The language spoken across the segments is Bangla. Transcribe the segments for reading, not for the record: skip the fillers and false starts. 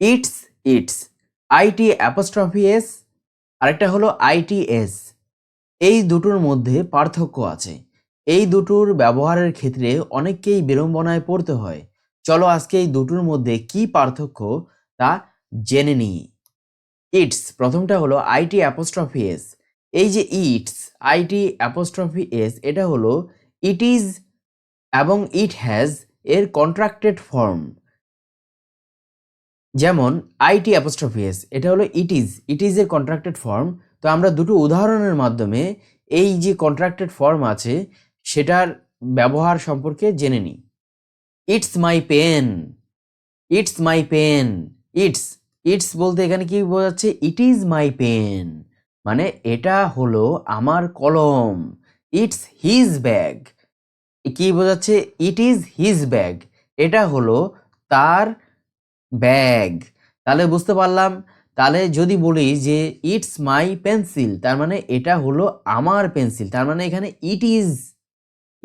It's, it's, I T apostrophe S, আরেকটা হলো আইটিএস। এই দুটোর মধ্যে পার্থক্য আছে। এই দুটোর ব্যবহারের ক্ষেত্রে অনেককেই বিড়ম্বনায় পড়তে হয়। চলো আজকে এই দুটোর মধ্যে কি পার্থক্য তা জেনে নিই। ইটস, প্রথমটা হলো আইটি অ্যাপোস্ট্রফি এস। এই যে ইটস, আইটি অ্যাপোস্ট্রফি এস, এটা হলো ইট ইজ এবং ইট হ্যাজ এর কন্ট্রাক্টেড ফর্ম। যেমন আইটি অ্যাপোস্ট্রফি এস, এটা হলো ইট ইজ এর কন্ট্রাক্টেড ফর্ম। তো আমরা দুটো উদাহরণের মাধ্যমে এই যে কন্ট্রাক্টেড ফর্ম আছে সেটার ব্যবহার সম্পর্কে জেনে নিই। It's my pen, it's my pen. It's, it's বলতে এখানে কি বোঝাচ্ছে? ইট ইজ মাই পেন, মানে এটা হলো আমার কলম। ইটস হিজ ব্যাগ, কি বোঝাচ্ছে? ইট ইজ হিজ ব্যাগ, এটা হলো তার ব্যাগ। তাহলে বুঝতে পারলাম। তাহলে যদি বলি যে ইটস মাই পেন্সিল, তার মানে এটা হলো আমার পেন্সিল, তার মানে এখানে ইট ইজ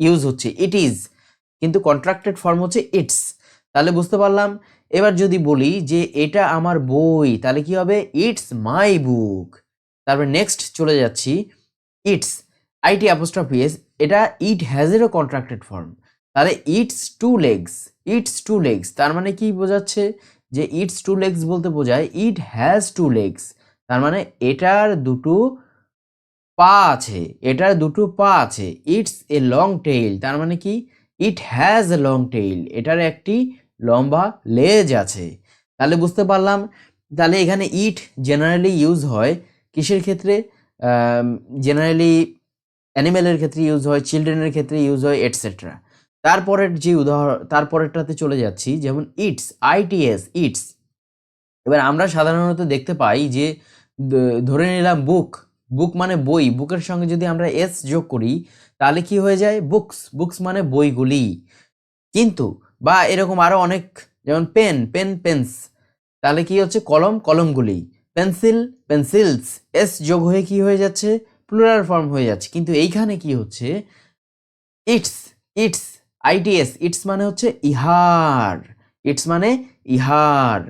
ইউজ হচ্ছে, ইট ইজ, কিন্তু কন্ট্রাক্টেড ফর্ম হচ্ছে ইটস। তাহলে বুঝতে পারলাম। এবার যদি বলি যে এটা আমার বই, তাহলে কি হবে? It's my book. তারপর নেক্সট চলে যাচ্ছি। ইটস, আইটি অ্যাপোস্ট্রফি এস, এটা ইট হ্যাজেরও কন্ট্রাক্টেড ফর্ম। তাহলে it's two legs, it's two legs, তার মানে কি বোঝাচ্ছে? যে ইটস টু লেগস বলতে বোঝায় ইট হ্যাজ টু লেগস, তার মানে এটার দুটো পা আছে, এটার দুটো পা আছে। ইটস এ লং টেইল, তার মানে কি? It has a long tail, এটার একটি লম্বা লেজ আছে। তাহলে বুঝতে পারলাম। তাহলে এখানে ইট জেনারেলি ইউজ হয় কিসের ক্ষেত্রে? জেনারেলি অ্যানিমেলের ক্ষেত্রে ইউজ হয়, চিলড্রেনের ক্ষেত্রে ইউজ হয়, এটসেট্রা। তারপরের যে উদাহরণ, তারপরেরটাতে চলে যাচ্ছি, যেমন ইটস, আইটিএস, ইটস। এবার আমরা সাধারণত দেখতে পাই যে ধরে নিলাম বুক, বুক মানে বই, বুকের সঙ্গে যদি আমরা এস যোগ করি তাহলে কি হয়ে যায়? বুকস, বুকস মানে বইগুলি। কিন্তু বা এরকম আরো অনেক, যেমন পেন, পেন, পেন্স, তাহলে কি হচ্ছে? কলম, কলমগুলি। পেন্সিল, পেন্সিলস, এস যোগ হয়ে কি হয়ে যাচ্ছে? প্লুরাল ফর্ম হয়ে যাচ্ছে। কিন্তু এইখানে কি হচ্ছে? ইটস, ইটস, আইটিএস, ইটস মানে হচ্ছে ইহার, ইটস মানে ইহার।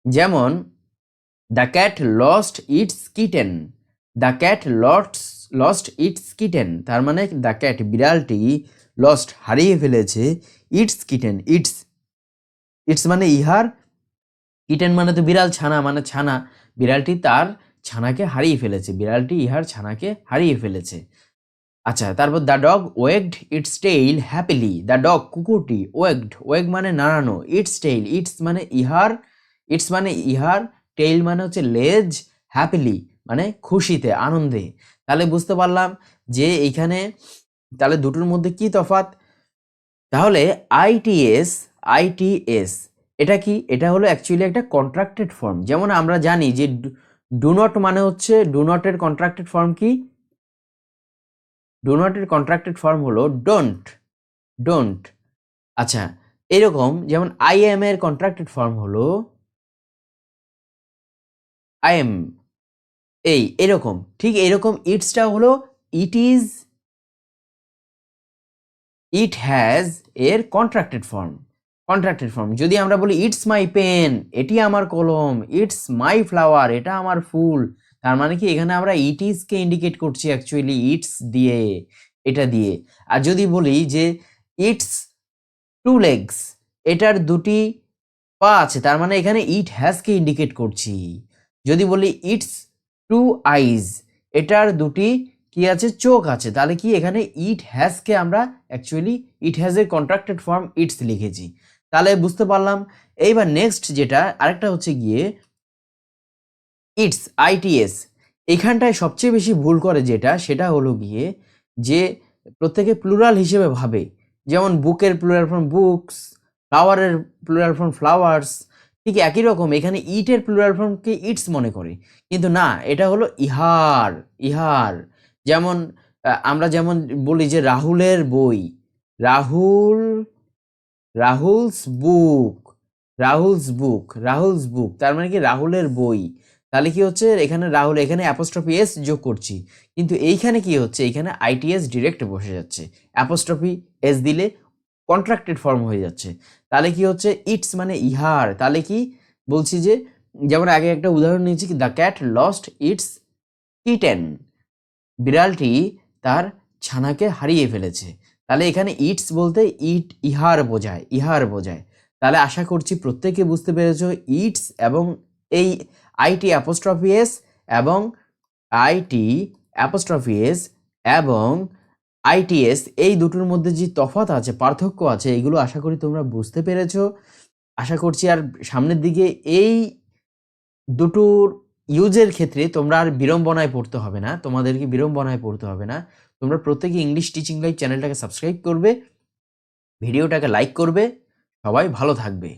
যেমন the cat lost its kitten, the cat lost its kitten, তার মানে দ্য ক্যাট, বিড়ালটি, লস্ট হারিয়ে ফেলেছে, ইটস কিটেন, ইটস, ইটস মানে ইহার, কিটেন মানে তো বিড়াল, ছানা মানে ছানা, বিড়ালটি তার ছানাকে হারিয়ে ফেলেছে, বিড়ালটি ইহার ছানাকে হারিয়ে ফেলেছে। আচ্ছা, তারপর the dog wagged its tail happily, the dog, কুকুরটি, ওয়েগড, ওয়েগ মানে নাড়ানো, ইটস টেইল, ইটস মানে ইহার, ইটস মানে ইহার, টেইল মানে হচ্ছে লেজ, হ্যাপিলি মানে খুশিতে, আনন্দে। তাহলে বুঝতে পারলাম যে এইখানে তাহলে দুটোর মধ্যে কি তফাৎ। তাহলে আইটিএস, আইটিএস এটা কি? এটা হলো অ্যাকচুয়ালি একটা কন্ট্রাক্টেড ফর্ম। যেমন আমরা জানি যে ডু নট মানে হচ্ছে, ডু নটের কন্ট্রাক্টেড ফর্ম কি? ডু নটের কন্ট্রাক্টেড ফর্ম হলো ডোন্ট, ডোন্ট। আচ্ছা, এরকম যেমন আই এম এর কন্ট্রাক্টেড ফর্ম হলো আই এম, এই এরকম, ঠিক এরকম ইটসটা হলো ইট ইজ, ইট হ্যাজ এর কন্ট্রাক্টেড ফর্ম, কন্ট্রাক্টেড ফর্ম। যদি আমরা বলি ইটস মাই পেন, এটি আমার কলম, ইটস মাই ফ্লাওয়ার, এটা আমার ফুল, তার মানে কি এখানে আমরা ইট ইজ কে ইন্ডিকেট করছি অ্যাকচুয়ালি ইটস দিয়ে, এটা দিয়ে। আর যদি বলি যে ইটস টু লেগস, এটার দুটি পা আছে, তার মানে এখানে ইট হ্যাজ কে ইন্ডিকেট করছি। যদি বলি ইটস টু আইজ, এটার দুটি কি আছে? চোখ আছে, তাহলে কি এখানে ইট হ্যাজ কে আমরা অ্যাকচুয়ালি ইট হ্যাজ এর কন্ট্রাক্টেড ফর্ম ইটস লিখেছি। তাহলে বুঝতে পারলাম। এইবার নেক্সট যেটা আরেকটা হচ্ছে গিয়ে ইটস, আইটিএস। এখানটায় সবচেয়ে বেশি ভুল করে যেটা, সেটা হলো গিয়ে যে প্রত্যেকে প্লুরাল হিসেবে ভাবে। যেমন বুকের প্লুরাল ফর্ম বুকস, ফ্লাওয়ারের প্লুরাল ফর্ম ফ্লাওয়ার্স, ঠিক একই রকম এখানে ইটের প্লুরাল ফর্মকে ইটস মনে করে, কিন্তু না, এটা হলো ইহার, ইহার। যেমন আমরা যেমন বলি যে রাহুলের বই, রাহুল, রাহুলস বুক, রাহুলস বুক, রাহুলস বুক, তার মানে কি? রাহুলের বই। তাহলে কি হচ্ছে? এখানে রাহুল, এখানে অ্যাপোস্ট্রফি এস যোগ করছি, কিন্তু এইখানে কি হচ্ছে? এখানে আইটিএস ডিরেক্ট বসে যাচ্ছে, অ্যাপোস্ট্রফি এস দিলে কন্ট্রাক্টেড ফর্ম হয়ে যাচ্ছে। তাহলে কি হচ্ছে? ইটস মানে ইহার, তাহলে কি বলছি যে যেমন আগে একটা উদাহরণ নিয়েছি কি the cat lost its kitten, বিড়ালটি তার ছানাকে হারিয়ে ফেলেছে। তাহলে এখানে ইটস বলতে ইহার বোঝায়। তাহলে আশা করছি প্রত্যেকে বুঝতে পেরেছো ইটস এবং এই আইটি অ্যাপোস্ট্রফি এস এবং আইটি অ্যাপোস্ট্রফি এস এবং আইটিএস এই দুটোর মধ্যে যে তফাৎ আছে, পার্থক্য আছে, এগুলো আশা করি তোমরা বুঝতে পেরেছো। আশা করছি আর সামনের দিকে এই দুটোর ইউজের ক্ষেত্রে তোমরা আর বিড়ম্বনায় পড়তে হবে না, তোমাদেরকে বিড়ম্বনায় পড়তে হবে না। তোমরা প্রত্যেকে ইংলিশ টিচিং লাইভ চ্যানেলটাকে সাবস্ক্রাইব করবে, ভিডিওটাকে লাইক করবে। সবাই ভালো থাকবে।